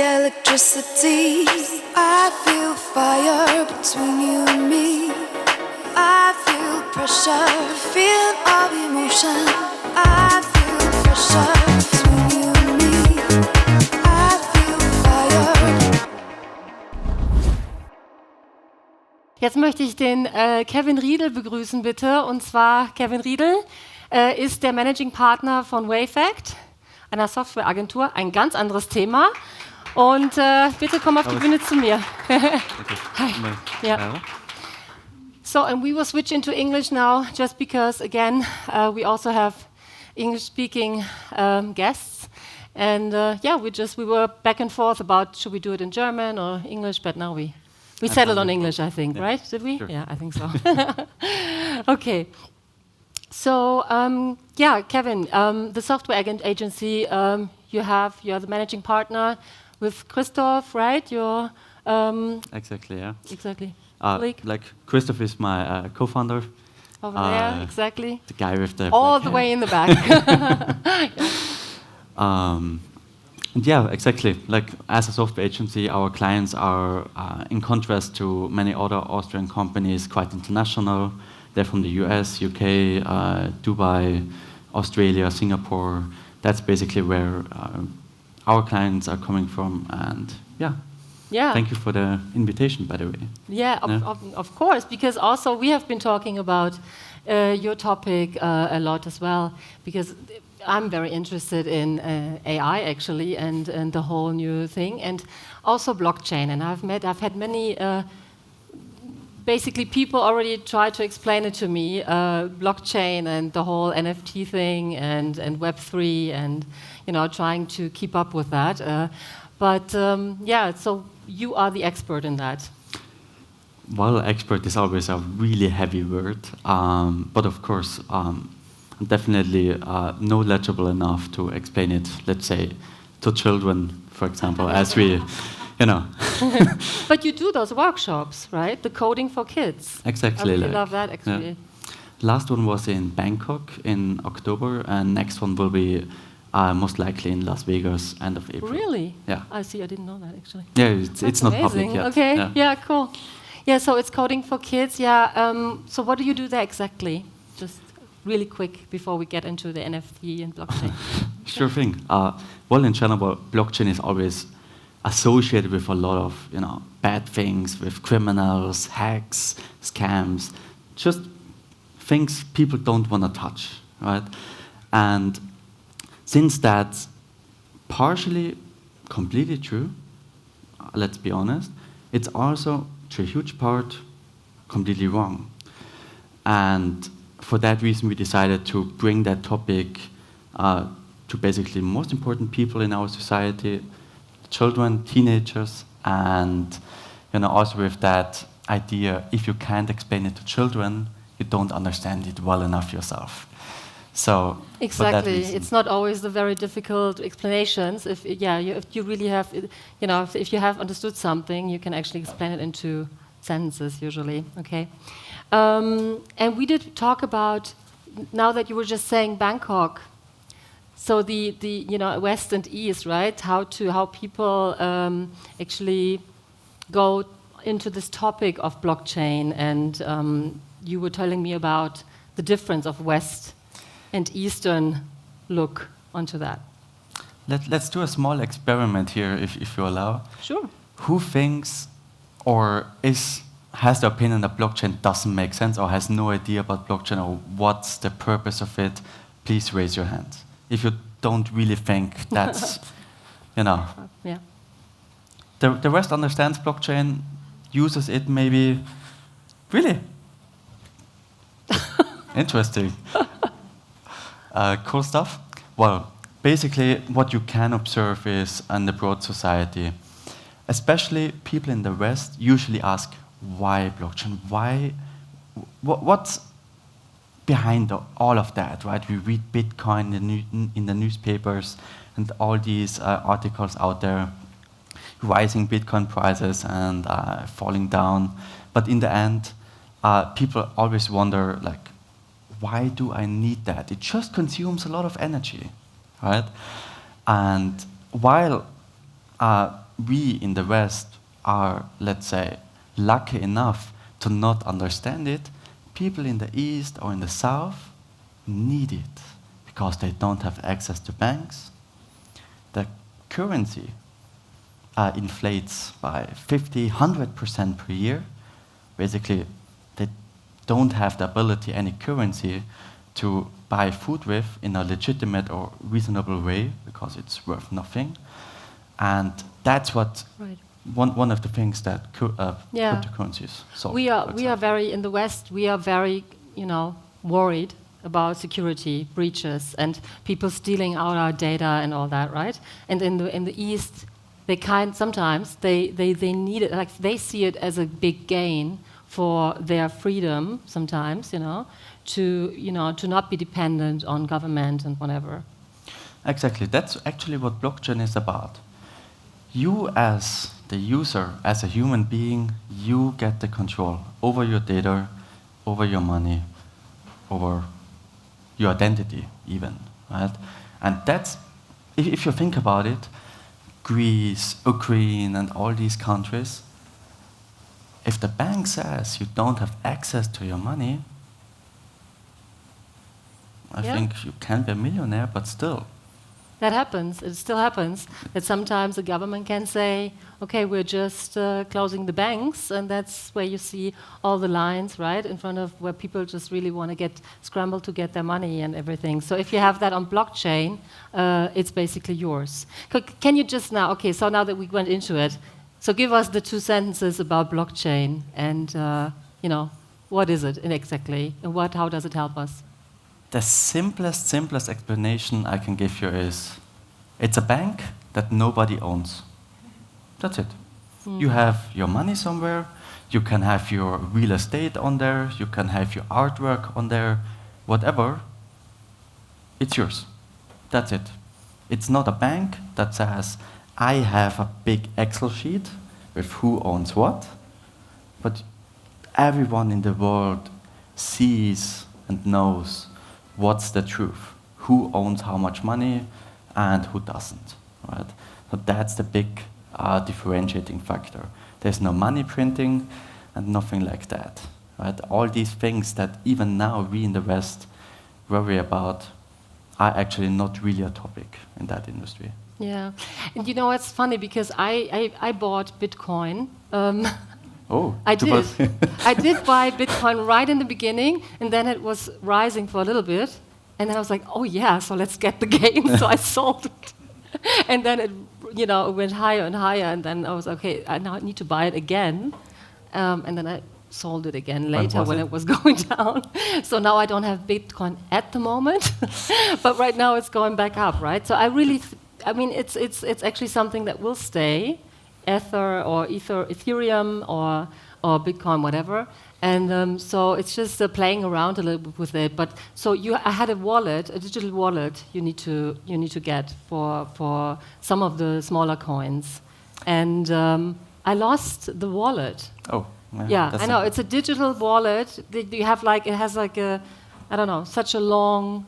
electricity. I feel fire between you and me. I feel pressure, feel all the emotion. I feel pressure between you and me. I feel fire. Jetzt möchte ich den Kevin Riedel begrüßen, bitte. Und zwar, Kevin Riedel ist der Managing Partner von Wayfact, einer Softwareagentur. Ein ganz anderes Thema. Und bitte komm auf die Bühne zu mir. Hi. Yeah. So, and we will switch into English now, just because, again, we also have English-speaking guests. And yeah, we were back and forth about should we do it in German or English, but now we settled on English, I think, right? Did we? Sure. Yeah, I think so. Okay. So, yeah, Kevin, the software agency, you're the managing partner with Christoph, right? You're Exactly, yeah. exactly. Like Christoph is my co-founder. Over there, exactly. The guy with the All black the hair. way in the back. And yeah, exactly. Like as a software agency, our clients are, in contrast to many other Austrian companies, quite international. They're from the US, UK, Dubai, Australia, Singapore. That's basically where our clients are coming from. And yeah. Yeah. Thank you for the invitation, by the way. Yeah, of course, because also we have been talking about your topic a lot as well, because I'm very interested in AI actually and the whole new thing, and also blockchain. And I've had many, basically people already try to explain it to me, blockchain and the whole NFT thing and Web3 and trying to keep up with that. But yeah, so you are the expert in that. Well, expert is always a really heavy word, but of course, I'm definitely knowledgeable enough to explain it, let's say, to children, for example, as we, But you do those workshops, right? The coding for kids. Exactly. I really love that, actually. Yeah. Last one was in Bangkok in October, and next one will be most likely in Las Vegas, end of April. Really? Yeah. I see. I didn't know that actually. Yeah, it's not public amazing. yet. Okay. Yeah. Cool. Yeah. So it's coding for kids. Yeah. So what do you do there exactly? Just really quick before we get into the NFT and blockchain. Sure thing. Well, in general, blockchain is always associated with a lot of bad things, with criminals, hacks, scams, just things people don't want to touch, right? And since that's partially completely true, let's be honest, it's also, to a huge part, completely wrong. And for that reason, we decided to bring that topic to basically the most important people in our society, children, teenagers, and also with that idea, if you can't explain it to children, you don't understand it well enough yourself. So exactly, it's not always the very difficult explanations. If you really have, if you have understood something, you can actually explain it into sentences usually. Okay, and we did talk about, now that you were just saying Bangkok. So the West and East, right? How people actually go into this topic of blockchain, and you were telling me about the difference of West and Eastern look onto that. Let's do a small experiment here, if you allow. Sure. Who thinks or has the opinion that blockchain doesn't make sense or has no idea about blockchain or what's the purpose of it? Please raise your hand. If you don't really think that's, Yeah. The rest understands blockchain, uses it maybe. Really? Interesting. Cool stuff. Well, basically what you can observe is in the broad society, especially people in the West usually ask, why blockchain? Why? What's behind all of that, right? We read Bitcoin in the newspapers and all these articles out there, rising Bitcoin prices and falling down. But in the end, people always wonder, like, why do I need that? It just consumes a lot of energy, right? And while we in the West are, let's say, lucky enough to not understand it. People in the East or in the South need it because they don't have access to banks. The currency inflates by 50, 100% per year. Basically, they don't have the ability, any currency, to buy food with in a legitimate or reasonable way because it's worth nothing. And that's what one of the things that cryptocurrencies solve. We are very, in the West, we are very, worried about security breaches and people stealing our data and all that, right? And in the East, sometimes they need it, like they see it as a big gain for their freedom sometimes, to not be dependent on government and whatever. Exactly. That's actually what blockchain is about. You as the user, as a human being, you get the control over your data, over your money, over your identity even, right? And that's, if you think about it, Greece, Ukraine, and all these countries, if the bank says you don't have access to your money, I think you can be a millionaire, but still. That happens. It still happens. That sometimes the government can say, okay, we're just closing the banks, and that's where you see all the lines, right, in front of where people just really want to scramble to get their money and everything. So if you have that on blockchain, it's basically yours. Can you just now, okay, so now that we went into it, so give us the 2 sentences about blockchain and, what is it exactly, and how does it help us? The simplest explanation I can give you is, it's a bank that nobody owns. That's it. You have your money somewhere, you can have your real estate on there, you can have your artwork on there, whatever. It's yours. That's it. It's not a bank that says, I have a big Excel sheet with who owns what, but everyone in the world sees and knows what's the truth, who owns how much money and who doesn't, right? So that's the big differentiating factor. There's no money printing and nothing like that, right? All these things that even now we in the West worry about are actually not really a topic in that industry. Yeah, and it's funny because I bought Bitcoin. I did. I did buy Bitcoin right in the beginning, and then it was rising for a little bit, and then I was like, oh yeah, so let's get the game. So I sold it, and then it went higher and higher, and then I was okay. I now need to buy it again, and then I sold it again later when it was going down. So now I don't have Bitcoin at the moment, but right now it's going back up, right? So I really, it's actually something that will stay. Ethereum or Bitcoin, whatever. And so it's just playing around a little bit with it. But so I had a digital wallet you need to get for some of the smaller coins. And I lost the wallet. Oh. Yeah, I know. It's a digital wallet. You have it has such a long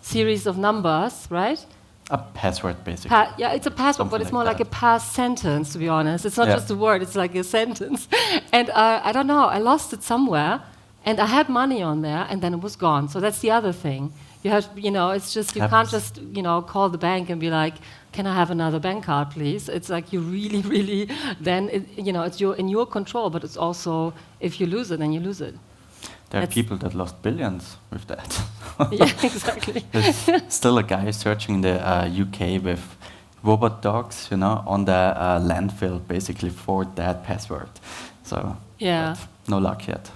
series of numbers, right? A password, basically. It's a password, something but it's more like a pass sentence, to be honest. It's not just a word, it's like a sentence. And I don't know, I lost it somewhere, and I had money on there, and then it was gone. So that's the other thing. You have, it's just, you can't just, call the bank and be like, can I have another bank card, please? It's like you really, really, then, it's in your control, but it's also, if you lose it, then you lose it. There are people that lost billions with that. Yeah, exactly. There's still a guy searching in the UK with robot dogs, on the landfill, basically for that password. So, no luck yet.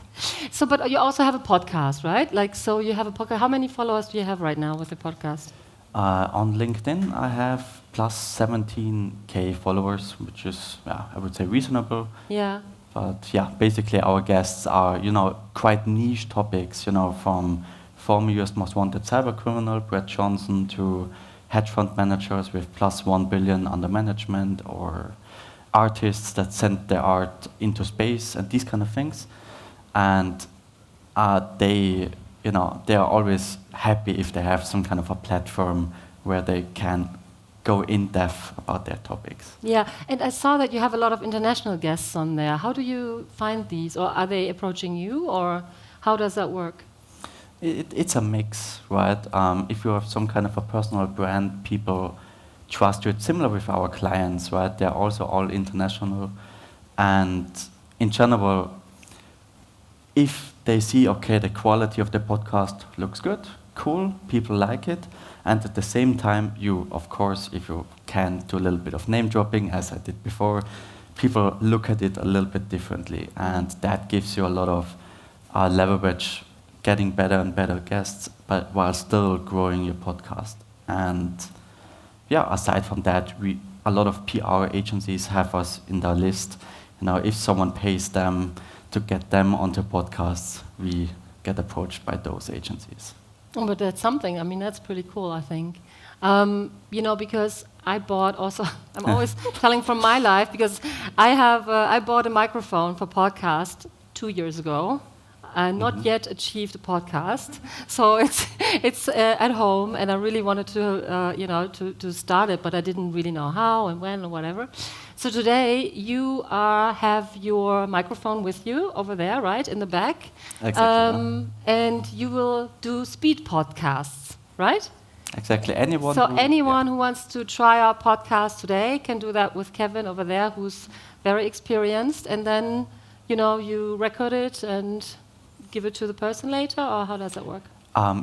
So, but you also have a podcast, right? So you have a podcast. How many followers do you have right now with the podcast? On LinkedIn, I have plus 17K followers, which is, I would say reasonable. Yeah. But basically our guests are, quite niche topics, from former US most wanted cybercriminal Brett Johnson to hedge fund managers with plus 1 billion under management, or artists that send their art into space and these kind of things. And they are always happy if they have some kind of a platform where they can go in depth about their topics. Yeah, and I saw that you have a lot of international guests on there. How do you find these, or are they approaching you, or how does that work? It's a mix, right? If you have some kind of a personal brand, people trust you. It's similar with our clients, right? They're also all international. And in general, if they see, okay, the quality of the podcast looks good, cool, people like it, and at the same time, you, of course, if you can do a little bit of name dropping, as I did before, people look at it a little bit differently, and that gives you a lot of leverage, getting better and better guests, but while still growing your podcast. And yeah, aside from that, a lot of PR agencies have us in their list. You know, if someone pays them to get them onto podcasts, we get approached by those agencies. Oh, but that's something. I mean, that's pretty cool, I think. You know, because I bought also, I'm always telling from my life, because I bought a microphone for podcast 2 years ago. Not yet achieved a podcast, so it's at home, and I really wanted to to start it, but I didn't really know how and when or whatever. So today you have your microphone with you over there, right in the back, Exactly. and you will do speed podcasts, right? Exactly. Anyone. So anyone who wants to try our podcast today can do that with Kevin over there, who's very experienced, and then you record it and give it to the person later, or how does that work?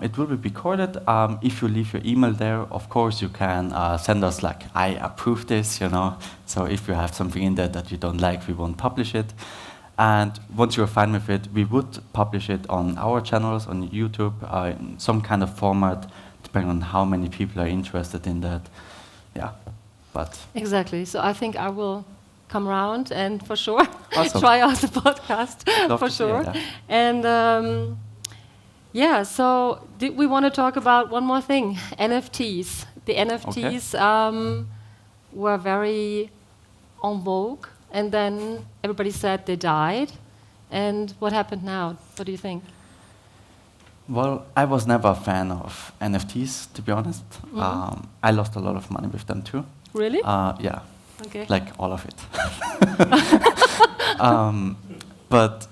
It will be recorded. If you leave your email there, of course, you can send us like, I approve this, So if you have something in there that you don't like, we won't publish it. And once you're fine with it, we would publish it on our channels, on YouTube, in some kind of format, depending on how many people are interested in that. Yeah, but... Exactly. So I think I will come around and for sure awesome. try out the podcast. Love for to sure. hear that. And so we want to talk about one more thing, NFTs. The NFTs were very en vogue, and then everybody said they died. And what happened now? What do you think? Well, I was never a fan of NFTs, to be honest. I lost a lot of money with them too. Really? Yeah. Okay. Like all of it. But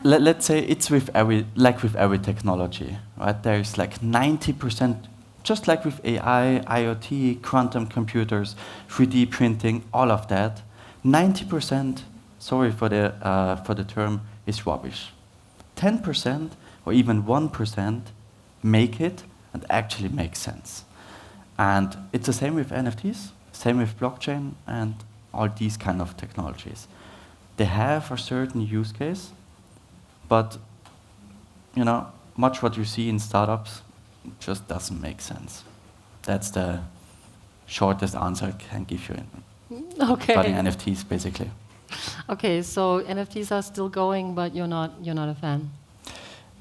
let's say it's with every technology, right? There's like 90%, just like with AI, IoT, quantum computers, 3D printing, all of that. 90%, sorry for the term, is rubbish. 10% or even 1% make it and actually make sense. And it's the same with NFTs. Same with blockchain and all these kind of technologies. They have a certain use case, but much what you see in startups just doesn't make sense. That's the shortest answer I can give you regarding NFTs, basically. Okay, so NFTs are still going, but you're not a fan.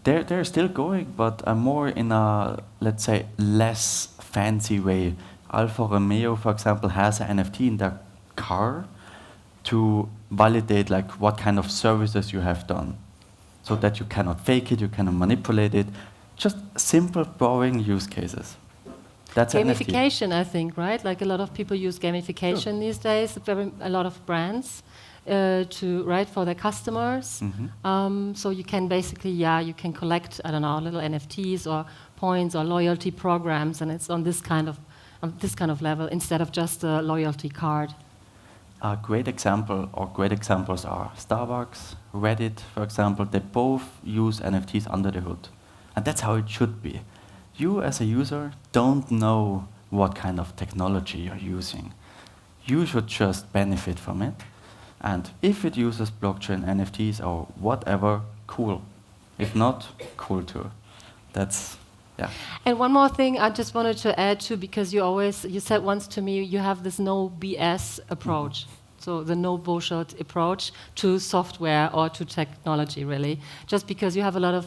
They're still going, but more in a, let's say, less fancy way. Alfa Romeo, for example, has an NFT in their car to validate like what kind of services you have done, so that you cannot fake it, you cannot manipulate it. Just simple, boring use cases. That's gamification, I think, right? Like a lot of people use gamification these days. A lot of brands for their customers. So you can basically, you can collect, I don't know, little NFTs or points or loyalty programs, and it's on this kind of level instead of just a loyalty card. A great example or great examples are Starbucks, Reddit, for example. They both use NFTs under the hood, and that's how it should be. You as a user don't know what kind of technology you're using. You should just benefit from it, and if it uses blockchain, NFTs or whatever, cool. If not, cool too. That's yeah. And one more thing I just wanted to add to, because you said once to me you have this no BS approach. So the no bullshit approach to software or to technology, really. Just because you have a lot of,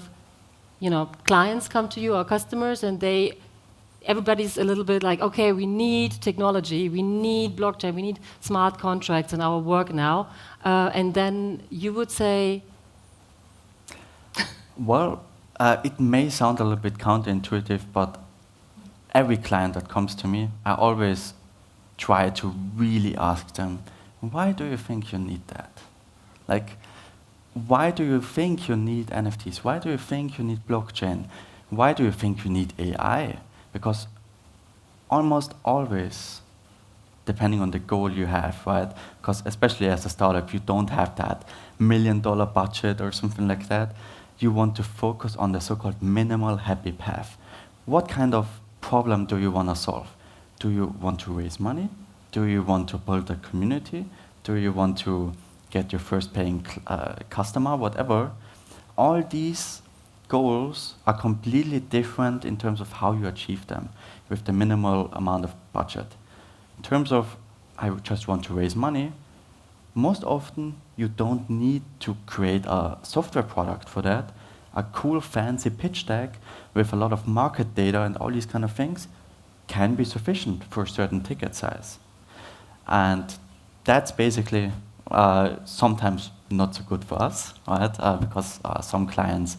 clients come to you or customers, and everybody's a little bit like, okay, we need technology, we need blockchain, we need smart contracts in our work now, and then you would say. Well. It may sound a little bit counterintuitive, but every client that comes to me, I always try to really ask them, why do you think you need that? Like, why do you think you need NFTs? Why do you think you need blockchain? Why do you think you need AI? Because almost always, depending on the goal you have, right? Because especially as a startup, you don't have that $1 million budget or something like that. You want to focus on the so-called minimal happy path. What kind of problem do you want to solve? Do you want to raise money? Do you want to build a community? Do you want to get your first paying customer, whatever? All these goals are completely different in terms of how you achieve them with the minimal amount of budget. In terms of, I just want to raise money, most often you don't need to create a software product for that. A cool fancy pitch deck with a lot of market data and all these kind of things can be sufficient for a certain ticket size. And that's basically sometimes not so good for us, right? Because some clients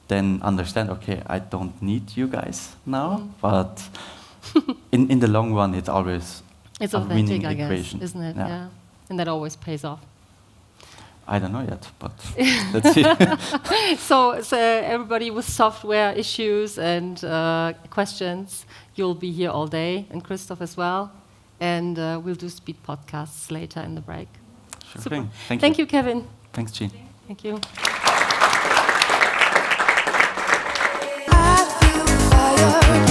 then understand, okay, I don't need you guys now, but in the long run, it's always It's a winning authentic, I guess, equation. isn't it? Yeah. And that always pays off. I don't know yet, but let's see. So everybody with software issues and questions, you'll be here all day, and Christoph as well. And we'll do speed podcasts later in the break. Sure Super. thing. Thank you, Kevin. Thanks, Jean. Thank you. I feel fire.